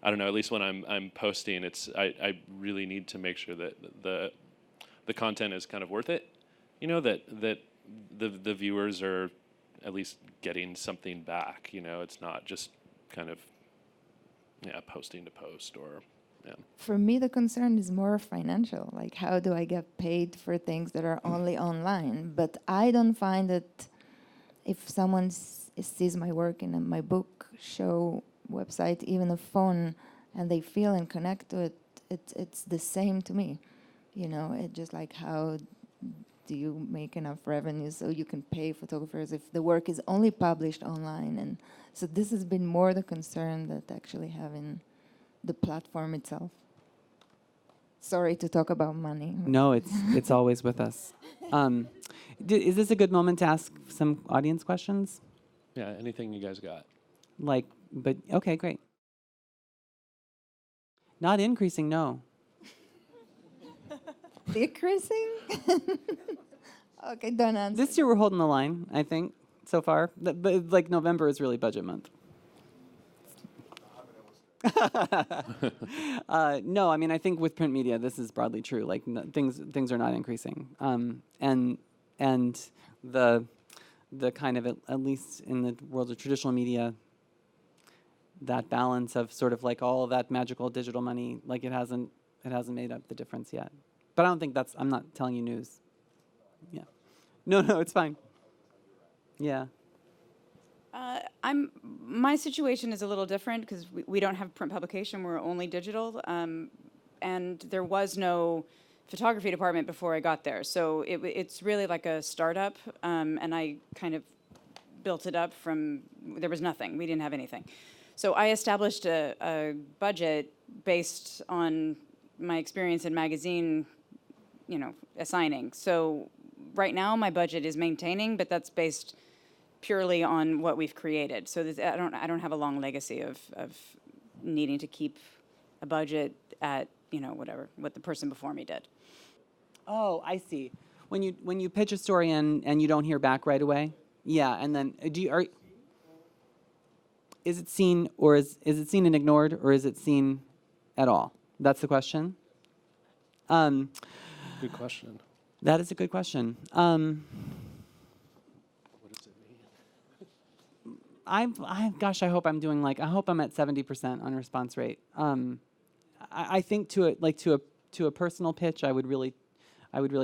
I don't know. At least when I'm posting, I really need to make sure that the content is kind of worth it. You know, that the viewers are at least getting something back. You know, it's not just kind of posting to post or. Yeah. For me, the concern is more financial. Like, how do I get paid for things that are only online? But I don't find that if someone sees my work in my book show website, even a phone, and they feel and connect to it, it's the same to me. You know, it's just like, how do you make enough revenue so you can pay photographers if the work is only published online? And so this has been more the concern that actually having the platform itself. Sorry to talk about money. No, it's always with us. Is this a good moment to ask some audience questions? Yeah, anything you guys got? But okay, great. Not increasing, no. Decreasing? Okay, don't answer. This year we're holding the line, I think, so far. But like November is really budget month. No, I mean, I think with print media, this is broadly true. Like things are not increasing, and the kind of at least in the world of traditional media, that balance of sort of like all of that magical digital money, like it hasn't made up the difference yet. But I don't think I'm not telling you news. Yeah. No, it's fine. Yeah. My situation is a little different because we don't have print publication. We're only digital. And there was no photography department before I got there. So it's really like a startup. And I kind of built it up from, there was nothing. We didn't have anything. So I established a budget based on my experience in magazine, assigning. So right now my budget is maintaining, but that's based purely on what we've created. So I don't have a long legacy of needing to keep a budget at what the person before me did. Oh, I see. When you pitch a story and you don't hear back right away, yeah, and then is it seen or is it seen and ignored, or is it seen at all? That's the question. Good question. That is a good question. Gosh, I hope I'm doing I hope I'm at 70% on response rate. I think to a personal pitch, I would really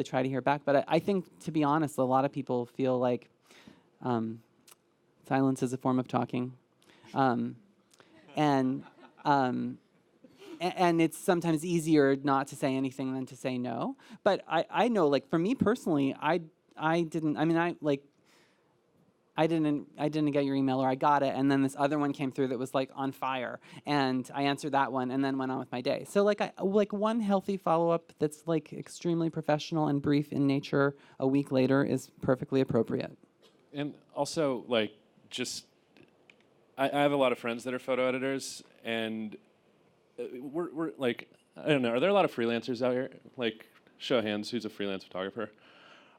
try to hear back. But I think, to be honest, a lot of people feel like silence is a form of talking, and it's sometimes easier not to say anything than to say no. But I know, for me personally, I didn't get your email, or I got it, and then this other one came through that was on fire, and I answered that one and then went on with my day. So one healthy follow-up that's extremely professional and brief in nature a week later is perfectly appropriate. And also, I have a lot of friends that are photo editors, and we're I don't know, are there a lot of freelancers out here? Show of hands, who's a freelance photographer?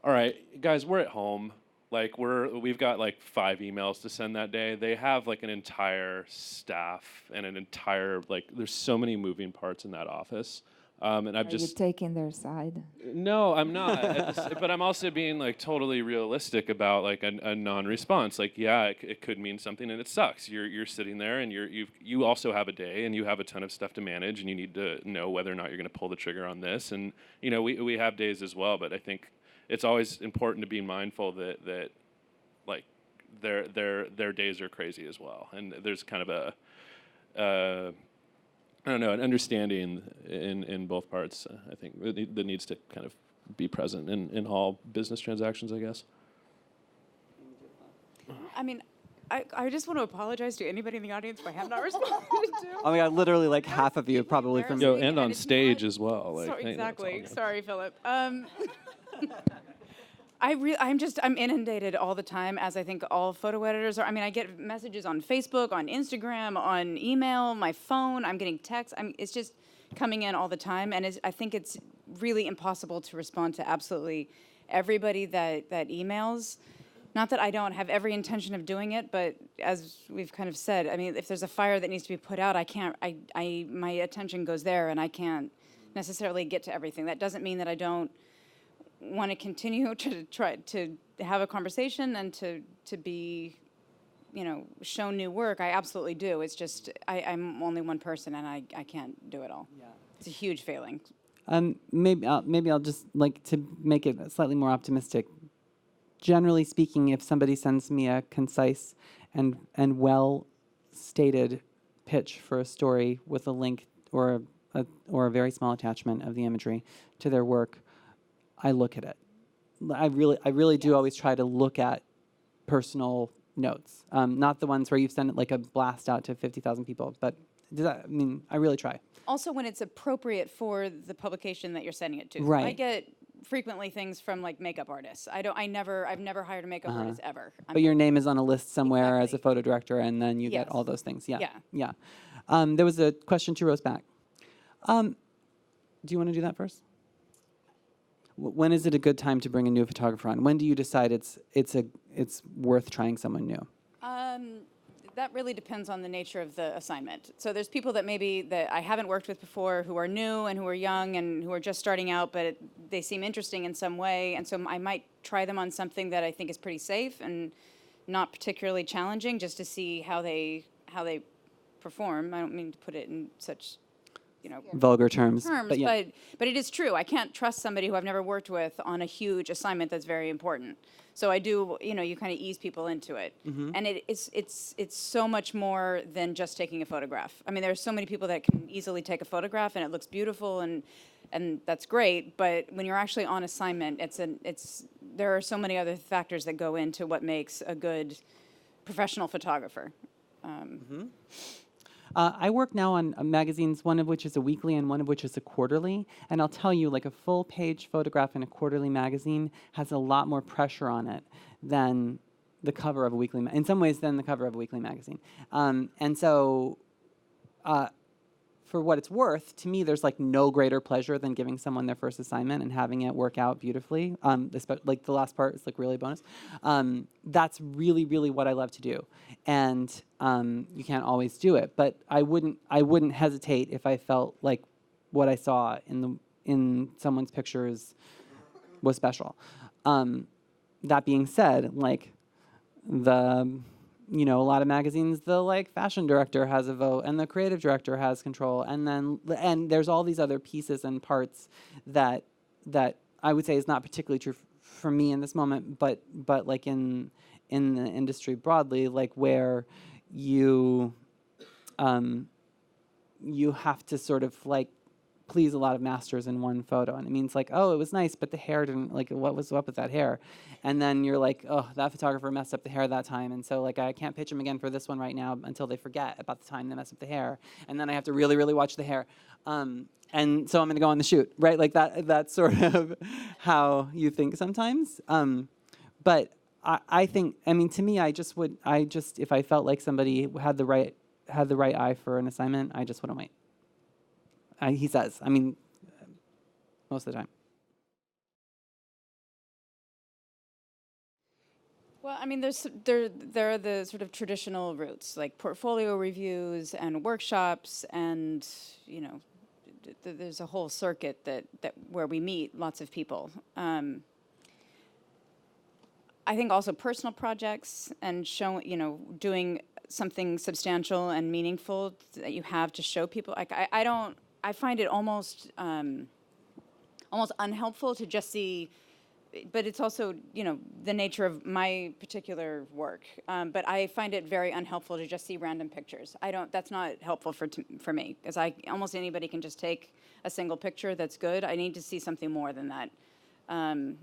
All right, guys, we're at home. We've got 5 emails to send that day. They have an entire staff and an entire there's so many moving parts in that office. And I've Are you taking their side? No, I'm not. But I'm also being totally realistic about a non-response. It could mean something and it sucks. You're sitting there and you also have a day and you have a ton of stuff to manage, and you need to know whether or not you're going to pull the trigger on this. And we have days as well, but I think it's always important to be mindful that their days are crazy as well, and there's kind of an understanding in both parts. I think that needs to kind of be present in all business transactions, I guess. I mean, I just want to apologize to anybody in the audience if I have not responded to. Oh my God, literally half of you probably from. Yo, and on stage as well. Exactly. Sorry, Philip. I'm inundated all the time, as I think all photo editors are. I mean, I get messages on Facebook, on Instagram, on email, my phone. I'm getting texts. It's just coming in all the time, and I think it's really impossible to respond to absolutely everybody that emails. Not that I don't have every intention of doing it, but as we've kind of said, I mean, if there's a fire that needs to be put out, my attention goes there, and I can't necessarily get to everything. That doesn't mean that I don't want to continue to try to have a conversation and to be, shown new work. I absolutely do. It's just I'm only one person, and I can't do it all. Yeah. It's a huge failing. Maybe I'll just to make it slightly more optimistic. Generally speaking, if somebody sends me a concise and well stated pitch for a story with a link or a very small attachment of the imagery to their work, I look at it. I really do always try to look at personal notes, not the ones where you send it a blast out to 50,000 people. But I really try. Also, when it's appropriate for the publication that you're sending it to. Right. I get frequently things from makeup artists. I've never hired a makeup artist ever. But your name is on a list somewhere Exactly. as a photo director, and then you Yes. get all those things. Yeah. Yeah. There was a question 2 rows back. Do you want to do that first? When is it a good time to bring a new photographer on? When do you decide it's worth trying someone new? That really depends on the nature of the assignment. So there's people that I haven't worked with before, who are new and who are young and who are just starting out, but they seem interesting in some way, and so I might try them on something that I think is pretty safe and not particularly challenging, just to see how they perform. I don't mean to put it in such vulgar terms. But yeah. but it is true. I can't trust somebody who I've never worked with on a huge assignment that's very important. So I do, you kind of ease people into it. And it's so much more than just taking a photograph. I mean, there are so many people that can easily take a photograph and it looks beautiful and that's great, but when you're actually on assignment, there are so many other factors that go into what makes a good professional photographer. I work now on magazines, one of which is a weekly and one of which is a quarterly. And I'll tell you, like a full-page photograph in a quarterly magazine has a lot more pressure on it than the cover of a weekly, in some ways, than the cover of a weekly magazine. And so, for what it's worth, to me, there's like no greater pleasure than giving someone their first assignment and having it work out beautifully. Like the last part is like really a bonus. That's really, really what I love to do. And you can't always do it, but I wouldn't hesitate if I felt like what I saw in someone's pictures was special. That being said, like a lot of magazines, the like fashion director has a vote and the creative director has control, and there's all these other pieces and parts that I would say is not particularly true for me in this moment, but like in the industry broadly, like where you have to sort of like please a lot of masters in one photo, and it means like, oh, it was nice, but the hair didn't, like, what was up with that hair? And then you're like, oh, that photographer messed up the hair that time, and so like I can't pitch him again for this one right now until they forget about the time they messed up the hair, and then I have to really, really watch the hair, and so I'm gonna go on the shoot, right? Like that's sort of how you think sometimes. But I think, I mean, to me, if I felt like somebody had the right eye for an assignment, I just wouldn't wait. He says, I mean, most of the time. Well, I mean, there are the sort of traditional routes, like portfolio reviews and workshops, and there's a whole circuit that where we meet lots of people. I think also personal projects and doing something substantial and meaningful that you have to show people. Like I find it almost unhelpful to just see, but it's also, the nature of my particular work. But I find it very unhelpful to just see random pictures. That's not helpful for me, because almost anybody can just take a single picture that's good. I need to see something more than that. And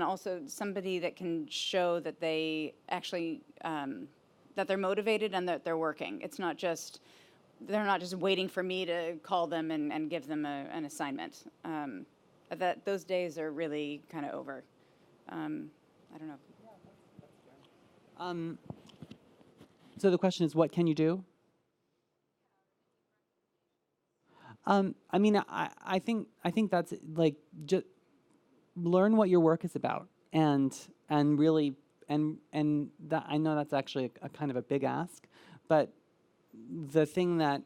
also somebody that can show that they actually, that they're motivated and that they're working. They're not just waiting for me to call them and give them an assignment. Those days are really kind of over. I don't know. So the question is, what can you do? I mean, I think that's like just learn what your work is about, and really and that, I know that's actually a kind of a big ask, but the thing that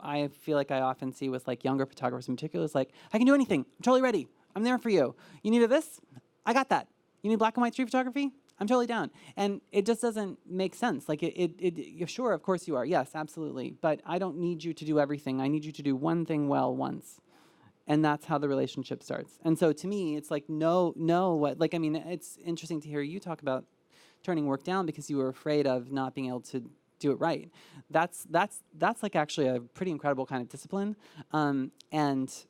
I feel like I often see with like younger photographers in particular is like, I can do anything. I'm totally ready. I'm there for you. You need this? I got that. You need black and white street photography? I'm totally down. And it just doesn't make sense. Like sure, of course you are. Yes, absolutely. But I don't need you to do everything. I need you to do one thing well once. And that's how the relationship starts. And so to me, it's like, I mean, it's interesting to hear you talk about turning work down because you were afraid of not being able to do it right. That's like actually a pretty incredible kind of discipline, it's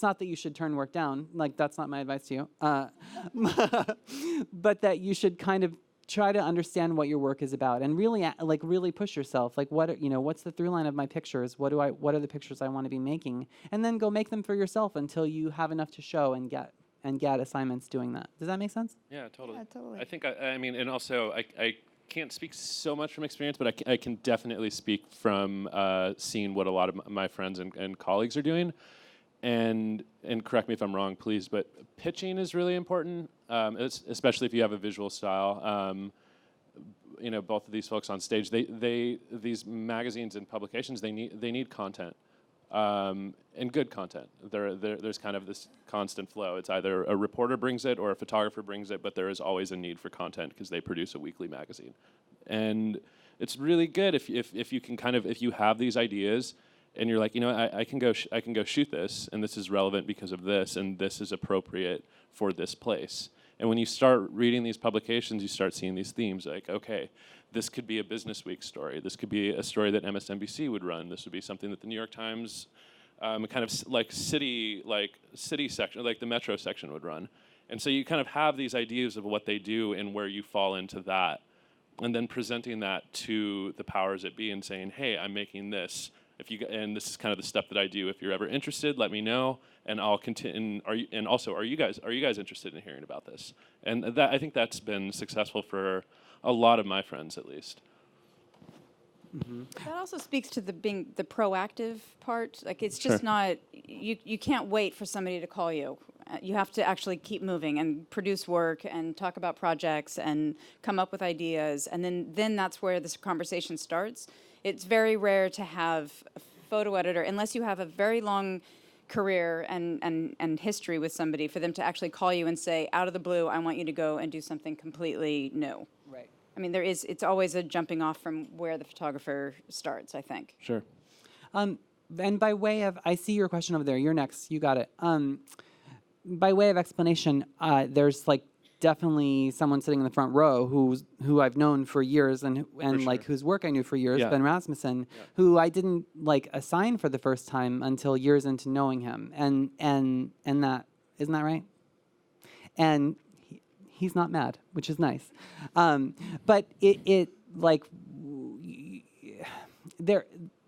not that you should turn work down. Like that's not my advice to you, but that you should kind of try to understand what your work is about and really push yourself. Like what's the through line of my pictures? What are the pictures I want to be making? And then go make them for yourself until you have enough to show and get assignments doing that. Does that make sense? Yeah, totally. Yeah, totally. I think, I mean, and also I can't speak so much from experience, but I can definitely speak from seeing what a lot of my friends and colleagues are doing. And correct me if I'm wrong, please, but pitching is really important, especially if you have a visual style. Both of these folks on stage, these magazines and publications, they need content. And good content. There's kind of this constant flow. It's either a reporter brings it or a photographer brings it, but there is always a need for content because they produce a weekly magazine. And it's really good if you can kind of, if you have these ideas and you're like, you know, I can go shoot this, and this is relevant because of this, and this is appropriate for this place. And when you start reading these publications, you start seeing these themes like, okay, this could be a Business Week story. This could be a story that MSNBC would run. This would be something that the New York Times, kind of like city section, like the Metro section would run. And so you kind of have these ideas of what they do and where you fall into that, and then presenting that to the powers that be and saying, hey, I'm making this. And this is kind of the step that I do. If you're ever interested, let me know, and I'll continue. And also, are you guys interested in hearing about this? And that, I think that's been successful for a lot of my friends, at least. That also speaks to being the proactive part. Like, it's just not, you can't wait for somebody to call you. You have to actually keep moving and produce work and talk about projects and come up with ideas. And then that's where this conversation starts. It's very rare to have a photo editor, unless you have a very long career and history with somebody, for them to actually call you and say, out of the blue, I want you to go and do something completely new. Right. I mean, it's always a jumping off from where the photographer starts, I think. Sure. And by way of, I see your question over there. You're next. You got it. By way of explanation, there's like definitely someone sitting in the front row who I've known for years and like whose work I knew for years, Yeah. Ben Rasmussen, who I didn't like assign for the first time until years into knowing him, and that isn't that right? And he's not mad, which is nice, but it like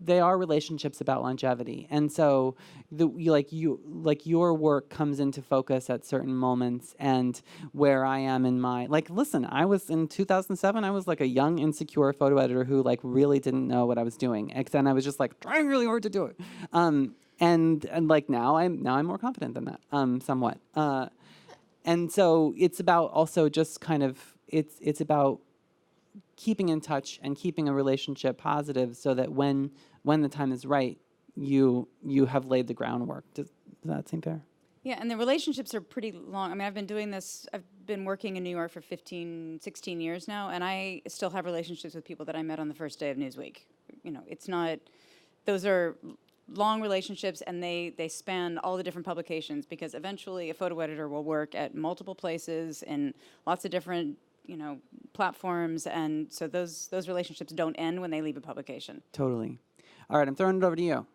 they are relationships about longevity, and so your work comes into focus at certain moments, and where I am in my listen, I was in 2007. I was like a young, insecure photo editor who like really didn't know what I was doing, and I was just like trying really hard to do it. And like now I'm more confident than that, somewhat. And so it's about also just kind of it's about keeping in touch and keeping a relationship positive, so that when the time is right, you have laid the groundwork. Does that seem fair? Yeah, and the relationships are pretty long. I mean, I've been working in New York for 15, 16 years now, and I still have relationships with people that I met on the first day of Newsweek. You know, it's not, those are long relationships, and they span all the different publications, because eventually a photo editor will work at multiple places in lots of different, platforms, and so those relationships don't end when they leave a publication. Totally. All right, I'm throwing it over to you.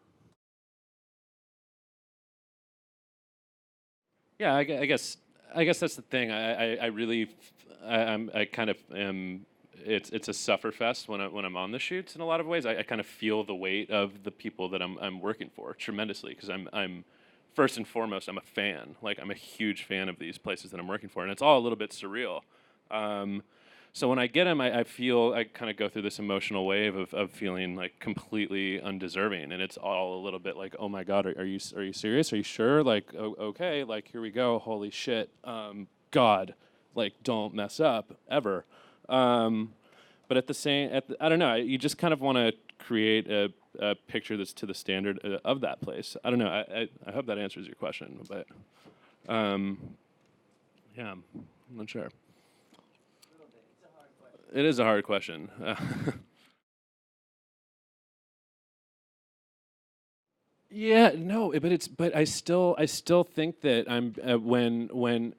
Yeah, I guess that's the thing. I kind of am. It's a sufferfest when I'm on the shoots in a lot of ways. I kind of feel the weight of the people that I'm working for tremendously, because I'm first and foremost, I'm a fan. Like, I'm a huge fan of these places that I'm working for, and it's all a little bit surreal. So when I get them, I feel, I kind of go through this emotional wave of feeling like completely undeserving, and it's all a little bit like, oh my God, are you serious? Are you sure? Like, okay, like, here we go. Holy shit, God, like, don't mess up ever. But at the same, I don't know. You just kind of want to create a picture that's to the standard of that place. I don't know. I hope that answers your question, but yeah, I'm not sure. It is a hard question. Yeah, no, but I still think that I'm when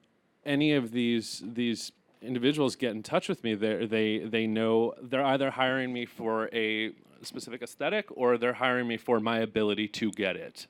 any of these individuals get in touch with me, they know they're either hiring me for a specific aesthetic, or they're hiring me for my ability to get it.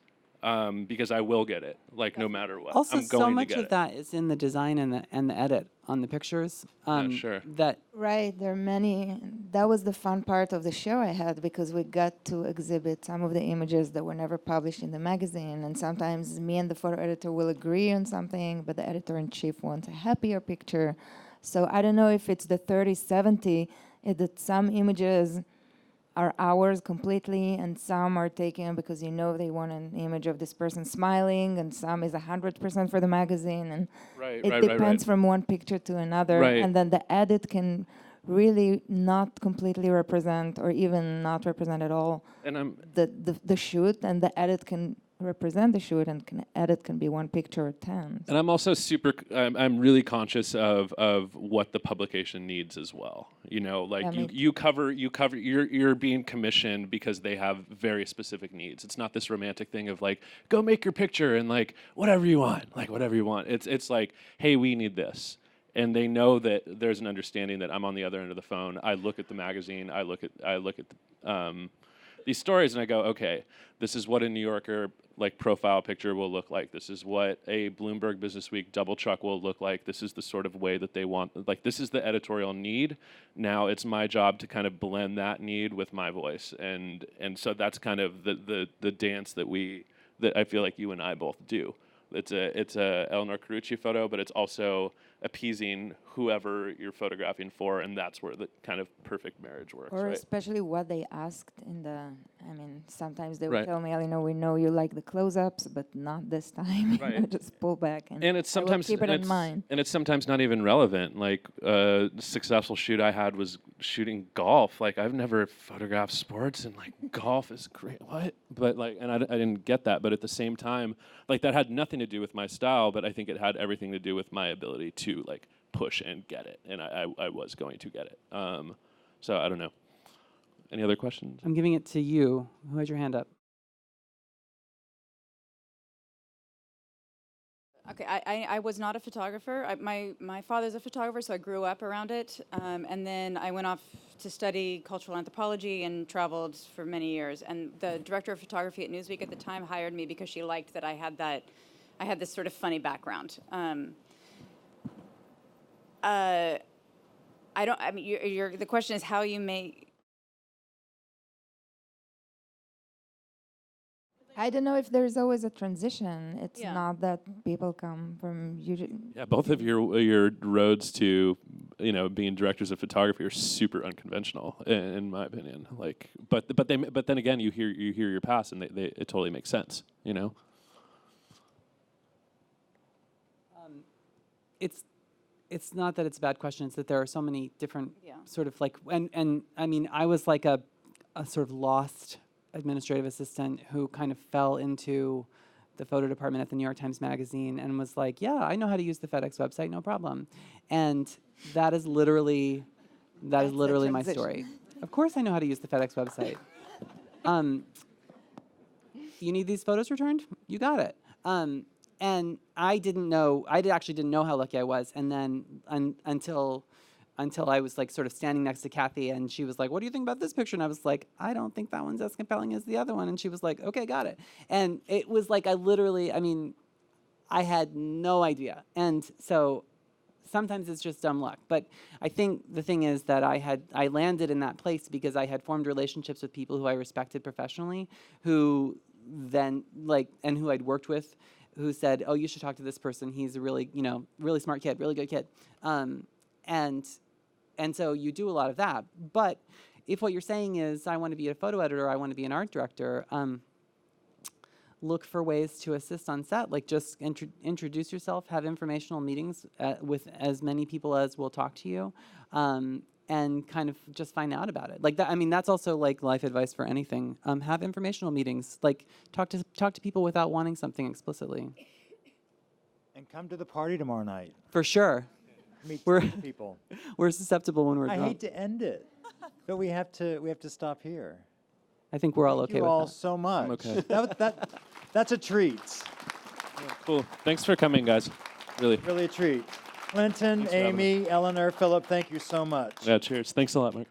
Because I will get it, like, no matter what. Also, I'm going so to much get of it. that is in the design and the edit on the pictures. Sure. That Right, there are many. That was the fun part of the show I had, because we got to exhibit some of the images that were never published in the magazine. And sometimes me and the photo editor will agree on something, but the editor-in-chief wants a happier picture. So I don't know if it's the 30-70, that some images are ours completely, and some are taken because they want an image of this person smiling, and some is 100% for the magazine, and Right, it right, depends right. from one picture to another. Right. And then the edit can really not completely represent, or even not represent at all, And I'm the shoot, and the edit can represent the shoot, and can edit can be one picture or 10. And I'm also I'm really conscious of what the publication needs as well. You know, like Yeah, you're being commissioned because they have very specific needs. It's not this romantic thing of like, go make your picture and like whatever you want. It's like, hey, we need this. And they know that there's an understanding that I'm on the other end of the phone. I look at the magazine, I look at these stories, and I go, okay, this is what a New Yorker like profile picture will look like. This is what a Bloomberg Businessweek double chuck will look like. This is the sort of way that they want. Like, this is the editorial need. Now it's my job to kind of blend that need with my voice, and so that's kind of the dance that I feel like you and I both do. It's a Eleanor Carucci photo, but it's also appeasing whoever you're photographing for, and that's where the kind of perfect marriage works. Or right? especially what they asked in the, I mean, sometimes they would Right. tell me, Eleanor, we know you like the close-ups, but not this time. Right. Just pull back, and And it's I will sometimes keep it and in it's, mind. and it's sometimes not even relevant. Like a successful shoot I had was shooting golf. Like, I've never photographed sports, and like golf is great. What? But like, and I didn't get that. But at the same time, like, that had nothing to do with my style, but I think it had everything to do with my ability to like push and get it, and I was going to get it. So I don't know. Any other questions? I'm giving it to you. Who had your hand up? Okay, I was not a photographer. My father's a photographer, so I grew up around it. And then I went off to study cultural anthropology and traveled for many years. And the director of photography at Newsweek at the time hired me because she liked that I had this sort of funny background. The question is how you make. I don't know if there's always a transition. It's Yeah. not that people come from usually. Yeah, both of your roads to being directors of photography are super unconventional, in my opinion. Like, but then again, you hear your past, and it totally makes sense. You know. It's not that it's a bad question. It's that there are so many different Yeah. sort of like, and I mean, I was like a sort of lost administrative assistant who kind of fell into the photo department at the New York Times Magazine and was like, yeah, I know how to use the FedEx website, no problem. And that is literally my transition. story. Of course I know how to use the FedEx website. You need these photos returned? You got it. And I actually didn't know how lucky I was. And then until I was like sort of standing next to Kathy, and she was like, what do you think about this picture? And I was like, I don't think that one's as compelling as the other one. And she was like, okay, got it. And it was like, I had no idea. And so sometimes it's just dumb luck. But I think the thing is that I landed in that place because I had formed relationships with people who I respected professionally, who then and who I'd worked with, who said, oh, you should talk to this person. He's a really, really smart kid, really good kid. And so you do a lot of that. But if what you're saying is, I want to be a photo editor, I want to be an art director, look for ways to assist on set. Like, just introduce yourself, have informational meetings with as many people as will talk to you, and kind of just find out about it. Like that. I mean, that's also like life advice for anything. Have informational meetings. Like, talk to people without wanting something explicitly. And come to the party tomorrow night. For sure. Meet We're people. we're susceptible when we're I drunk. hate to end it, but we have to stop here. I think we're all Thank okay you with all that. so much. okay. That's a treat. Cool. Thanks for coming, guys. Really. Really a treat. Clinton, Thanks for having Amy, Eleanor, Philip, thank you so much. Yeah. Cheers. Thanks a lot, Mark.